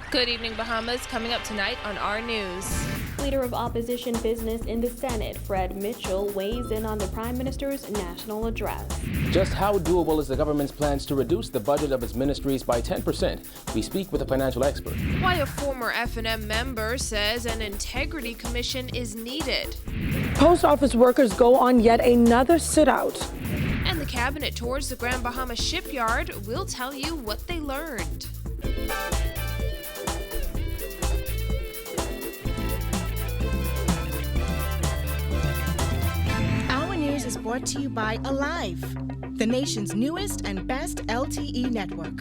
Good evening, Bahamas. Coming up tonight on our news. Leader of opposition business in the Senate, Fred Mitchell, weighs in on the Prime Minister's national address. Just how doable is the government's plans to reduce the budget of its ministries by 10%? We speak with a financial expert. Why a former F&M member says an integrity commission is needed. Post office workers go on yet another sit-out. And the cabinet tours the Grand Bahama shipyard. We'll tell you what they learned. Is brought to you by Alive, the nation's newest and best LTE network.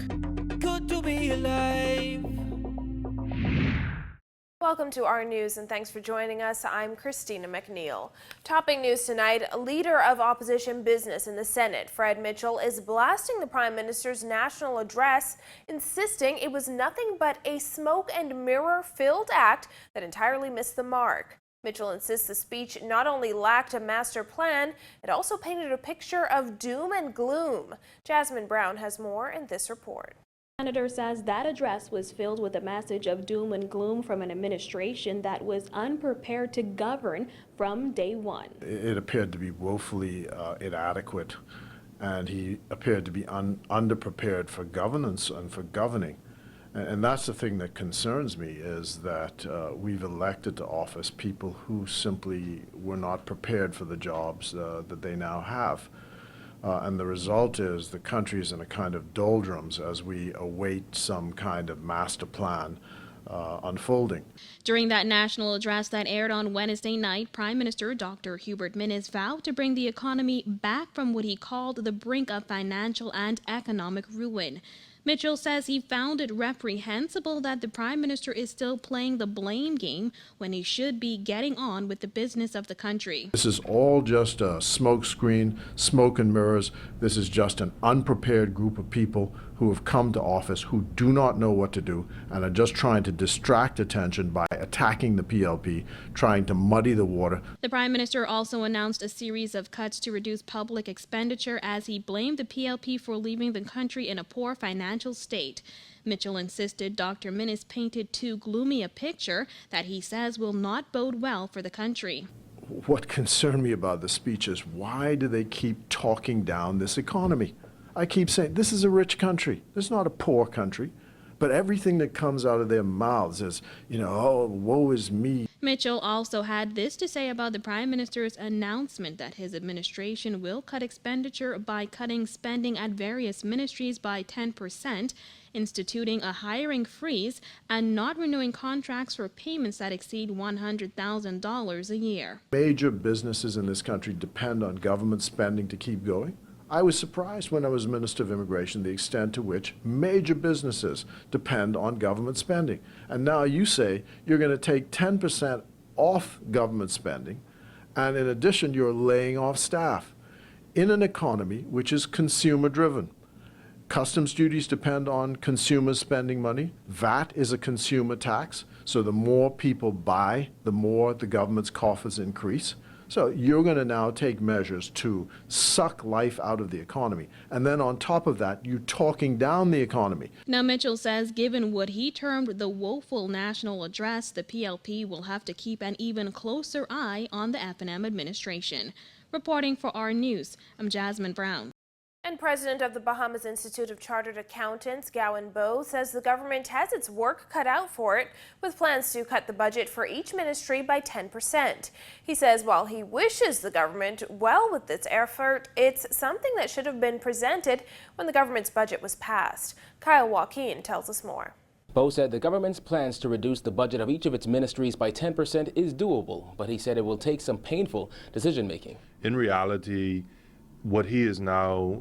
Good to be alive. Welcome to our news and thanks for joining us. I'm Christina McNeil. Topping news tonight, a leader of opposition business in the Senate, Fred Mitchell, is blasting the Prime Minister's national address, insisting it was nothing but a smoke and mirror-filled act that entirely missed the mark. Mitchell insists the speech not only lacked a master plan, it also painted a picture of doom and gloom. Jasmine Brown has more in this report. The senator says that address was filled with a message of doom and gloom from an administration that was unprepared to govern from day one. It appeared to be woefully inadequate, and he appeared to be underprepared for governance and for governing. And that's the thing that concerns me, is that we've elected to office people who simply were not prepared for the jobs that they now have. And the result is the country is in a kind of doldrums as we await some kind of master plan unfolding. During that national address that aired on Wednesday night, Prime Minister Dr. Hubert Minnis vowed to bring the economy back from what he called the brink of financial and economic ruin. Mitchell says he found it reprehensible that the Prime Minister is still playing the blame game when he should be getting on with the business of the country. This is all just a smokescreen, smoke and mirrors. This is just an unprepared group of people who have come to office who do not know what to do and are just trying to distract attention by attacking the PLP, trying to muddy the water. The Prime Minister also announced a series of cuts to reduce public expenditure as he blamed the PLP for leaving the country in a poor financial state. Mitchell insisted Dr. Minnis painted too gloomy a picture that he says will not bode well for the country. What concerned me about the speech is, why do they keep talking down this economy? I keep saying this is a rich country. This is not a poor country. But everything that comes out of their mouths is, oh, woe is me. Mitchell also had this to say about the Prime Minister's announcement that his administration will cut expenditure by cutting spending at various ministries by 10%, instituting a hiring freeze, and not renewing contracts for payments that exceed $100,000 a year. Major businesses in this country depend on government spending to keep going. I was surprised when I was Minister of Immigration the extent to which major businesses depend on government spending. And now you say you're going to take 10% off government spending, and in addition you're laying off staff in an economy which is consumer-driven. Customs duties depend on consumers spending money. VAT is a consumer tax, so the more people buy, the more the government's coffers increase. So you're going to now take measures to suck life out of the economy. And then on top of that, you're talking down the economy. Now, Mitchell says given what he termed the woeful national address, the PLP will have to keep an even closer eye on the F&M administration. Reporting for our news, I'm Jasmine Brown. And President of the Bahamas Institute of Chartered Accountants, Gowan Bowe, says the government has its work cut out for it, with plans to cut the budget for each ministry by 10%. He says while he wishes the government well with its effort, it's something that should have been presented when the government's budget was passed. Kyle Joaquin tells us more. Bowe said the government's plans to reduce the budget of each of its ministries by 10% is doable, but he said it will take some painful decision-making. In reality, what he is now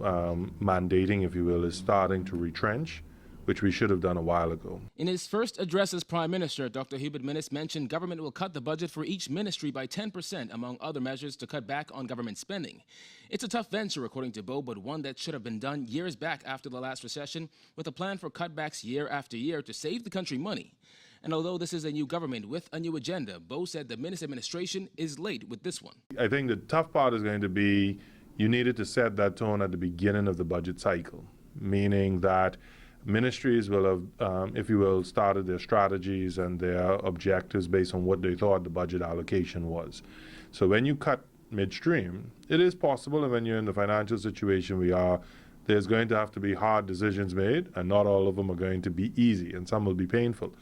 mandating, if you will, is starting to retrench, which we should have done a while ago. In his first address as Prime Minister, Dr. Hubert Minnis mentioned government will cut the budget for each ministry by 10%, among other measures to cut back on government spending. It's a tough venture, according to Bowe, but one that should have been done years back after the last recession, with a plan for cutbacks year after year to save the country money. And although this is a new government with a new agenda, Bowe said the Minnis administration is late with this one. I think the tough part is going to be you needed to set that tone at the beginning of the budget cycle, meaning that Ministries will have, if you will, started their strategies and their objectives based on what they thought the budget allocation was. So when you cut midstream, it is possible, and when you're in the financial situation we are, there's going to have to be hard decisions made, and not all of them are going to be easy, and some will be painful.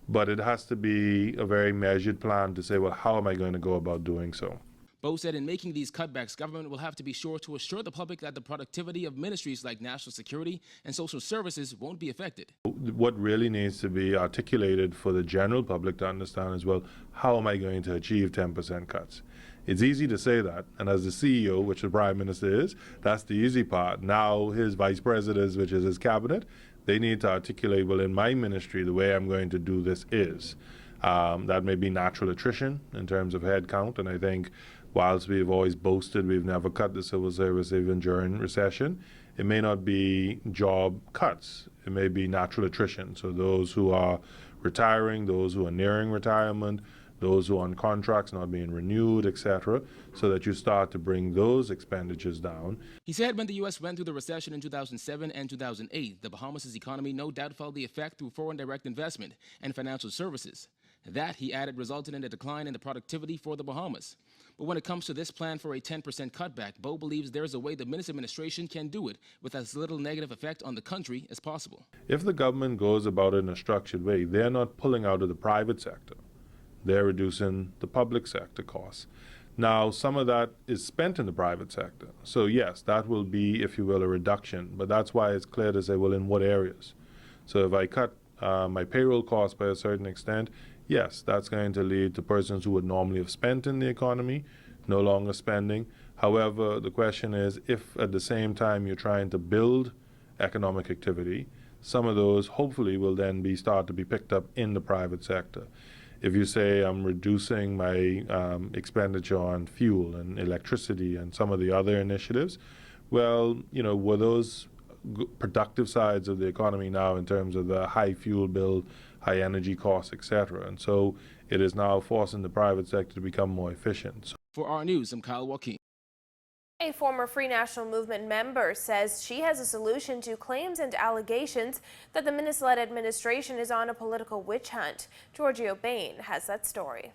But it has to be a very measured plan to say, well, how am I going to go about doing so? Bo said in making these cutbacks, government will have to be sure to assure the public that the productivity of ministries like national security and social services won't be affected. What really needs to be articulated for the general public to understand as well, how am I going to achieve 10% cuts? It's easy to say that, and as the CEO, which the Prime Minister is, that's the easy part. Now his vice presidents, which is his cabinet, they need to articulate, well, in my ministry, the way I'm going to do this is. That may be natural attrition in terms of head count, and I think whilst we've always boasted we've never cut the civil service even during recession, it may not be job cuts. It may be natural attrition. So those who are retiring, those who are nearing retirement, those who are on contracts not being renewed, etc., so that you start to bring those expenditures down. He said when the U.S. went through the recession in 2007 and 2008, the Bahamas' economy no doubt felt the effect through foreign direct investment and financial services. That, he added, resulted in a decline in the productivity for the Bahamas. But when it comes to this plan for a 10% cutback, Bo believes there is a way the Minnis administration can do it with as little negative effect on the country as possible. If the government goes about it in a structured way, they're not pulling out of the private sector. They're reducing the public sector costs. Now, some of that is spent in the private sector. So yes, that will be, if you will, a reduction. But that's why it's clear to say, well, in what areas? So if I cut my payroll costs by a certain extent, yes, that's going to lead to persons who would normally have spent in the economy no longer spending. However, the question is, if at the same time you're trying to build economic activity, some of those hopefully will then start to be picked up in the private sector. If you say I'm reducing my expenditure on fuel and electricity and some of the other initiatives, well, you know, were those productive sides of the economy now in terms of the high fuel bill, high energy costs, etc. And so it is now forcing the private sector to become more efficient. For our news, I'm Kyle Joaquin. A former Free National Movement member says she has a solution to claims and allegations that the Minnis-led administration is on a political witch hunt. Giorgio Bain has that story.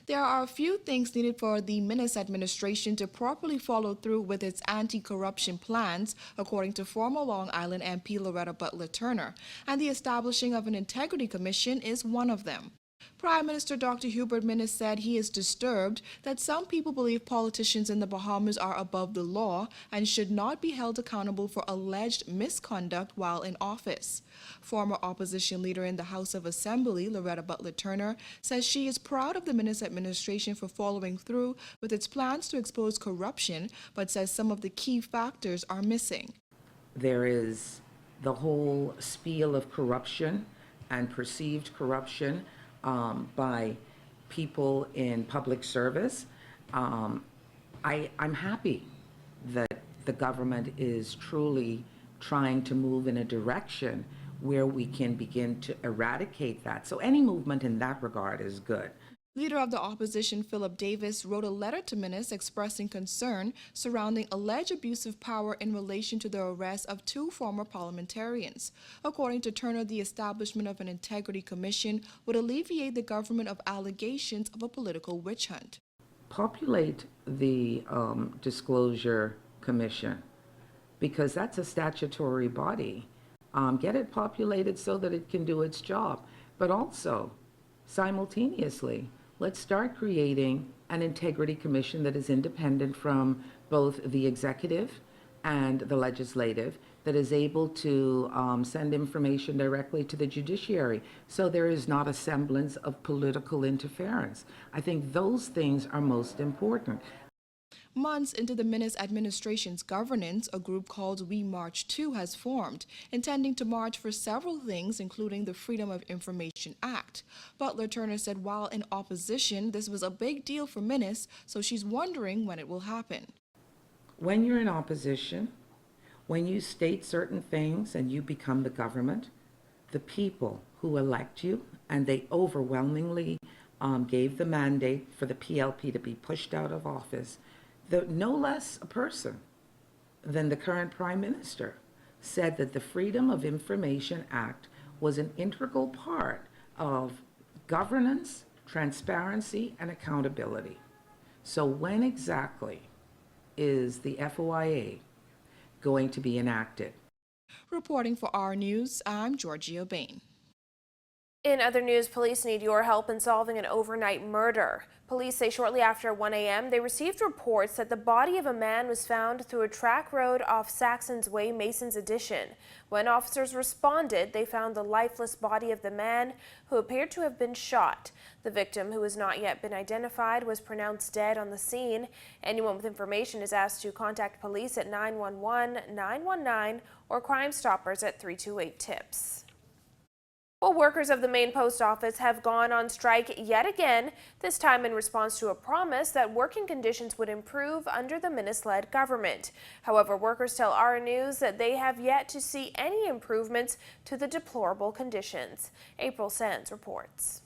There are a few things needed for the Minnis administration to properly follow through with its anti-corruption plans, according to former Long Island MP Loretta Butler Turner, and the establishing of an integrity commission is one of them. Prime Minister Dr. Hubert Minnis said he is disturbed that some people believe politicians in the Bahamas are above the law and should not be held accountable for alleged misconduct while in office. Former opposition leader in the House of Assembly, Loretta Butler Turner, says she is proud of the Minnis administration for following through with its plans to expose corruption, but says some of the key factors are missing. There is the whole spiel of corruption and perceived corruption by people in public service. I'm happy that the government is truly trying to move in a direction where we can begin to eradicate that. So any movement in that regard is good. Leader of the opposition, Philip Davis, wrote a letter to Minnis expressing concern surrounding alleged abuse of power in relation to the arrest of 2 former parliamentarians. According to Turner, the establishment of an integrity commission would alleviate the government of allegations of a political witch hunt. Populate the disclosure commission, because that's a statutory body. Get it populated so that it can do its job, but also simultaneously, let's start creating an integrity commission that is independent from both the executive and the legislative, that is able to send information directly to the judiciary, so there is not a semblance of political interference. I think those things are most important. Months into the Minnis administration's governance, a group called We March 2 has formed, intending to march for several things, including the Freedom of Information Act. Butler Turner said while in opposition, this was a big deal for Minnis, so she's wondering when it will happen. When you're in opposition, when you state certain things and you become the government, the people who elect you, and they overwhelmingly gave the mandate for the PLP to be pushed out of office, no less a person than the current Prime Minister said that the Freedom of Information Act was an integral part of governance, transparency, and accountability. So when exactly is the FOIA going to be enacted? Reporting for our news, I'm Georgia Bain. In other news, police need your help in solving an overnight murder. Police say shortly after 1 a.m. they received reports that the body of a man was found through a track road off Saxon's Way, Mason's Addition. When officers responded, they found the lifeless body of the man who appeared to have been shot. The victim, who has not yet been identified, was pronounced dead on the scene. Anyone with information is asked to contact police at 911, 919, or Crime Stoppers at 328-TIPS. Well, workers of the Maine Post Office have gone on strike yet again, this time in response to a promise that working conditions would improve under the Minnis-led government. However, workers tell our news that they have yet to see any improvements to the deplorable conditions. April Sands reports.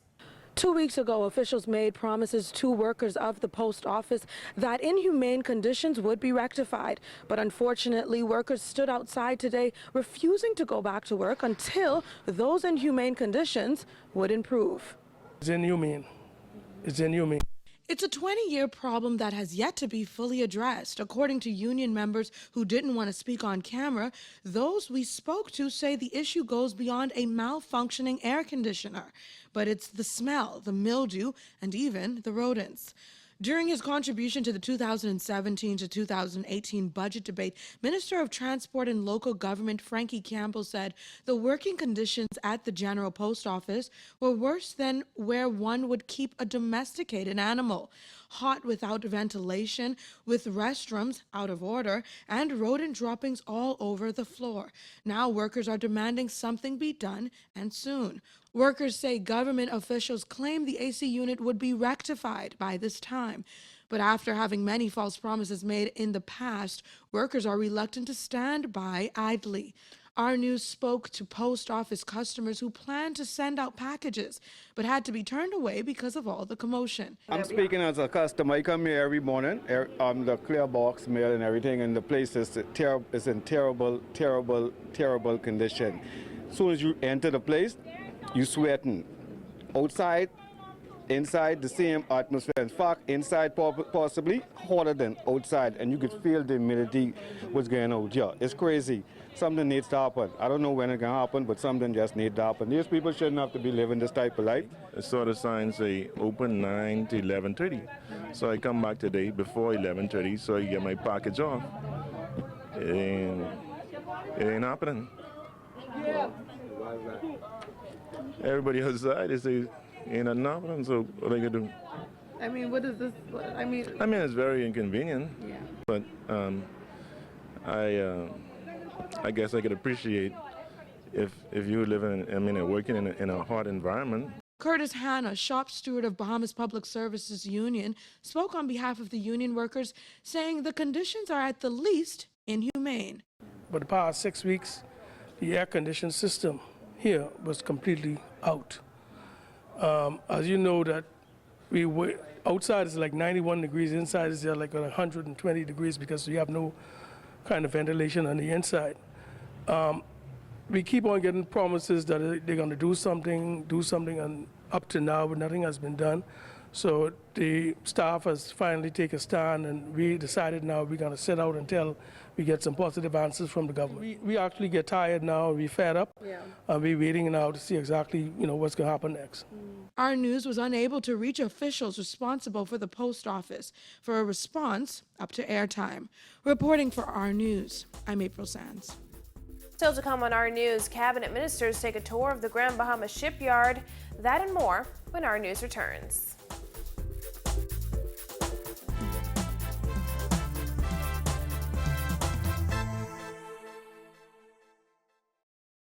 2 weeks ago, officials made promises to workers of the post office that inhumane conditions would be rectified. But unfortunately, workers stood outside today refusing to go back to work until those inhumane conditions would improve. It's inhumane. It's inhumane. It's a 20-year problem that has yet to be fully addressed. According to union members who didn't want to speak on camera, those we spoke to say the issue goes beyond a malfunctioning air conditioner. But it's the smell, the mildew, and even the rodents. During his contribution to the 2017 to 2018 budget debate, Minister of Transport and Local Government Frankie Campbell said the working conditions at the General Post Office were worse than where one would keep a domesticated animal. Hot without ventilation, with restrooms out of order, and rodent droppings all over the floor. Now workers are demanding something be done, and soon. Workers say government officials claim the AC unit would be rectified by this time. But after having many false promises made in the past, workers are reluctant to stand by idly. Our news spoke to post office customers who planned to send out packages, but had to be turned away because of all the commotion. I'm speaking as a customer. I come here every morning, the clear box mail and everything, and the place is in terrible condition. As soon as you enter the place, you sweating. Outside, inside, the same atmosphere. In fact, inside possibly hotter than outside, and you could feel the humidity was going out here. It's crazy. Something needs to happen. I don't know when it can happen, but something just needs to happen. These people shouldn't have to be living this type of life. I saw the signs say open 9 to 11:30. So I come back today before 11:30 so I get my package off. It ain't happening. Everybody outside, they say ain't nothing happening, so what are they gonna do? I mean, what is this? I mean, it's very inconvenient. Yeah. But I guess I could appreciate if you live working in a hot environment. Curtis Hanna, shop steward of Bahamas Public Services Union, spoke on behalf of the union workers, saying the conditions are at the least inhumane. For the past 6 weeks, the air conditioning system here was completely out. As you know, that outside is like 91 degrees, inside is like 120 degrees because we have no kind of ventilation on the inside. We keep on getting promises that they're going to do something, and up to now, but nothing has been done. So the staff has finally taken a stand, and we decided now we're going to sit out until we get some positive answers from the government. We actually get tired now, we're fed up, and we're waiting now to see exactly what's going to happen next. Our news was unable to reach officials responsible for the post office for a response up to airtime. Reporting for Our News, I'm April Sands. Still to come on Our News, cabinet ministers take a tour of the Grand Bahama shipyard. That and more when Our News returns.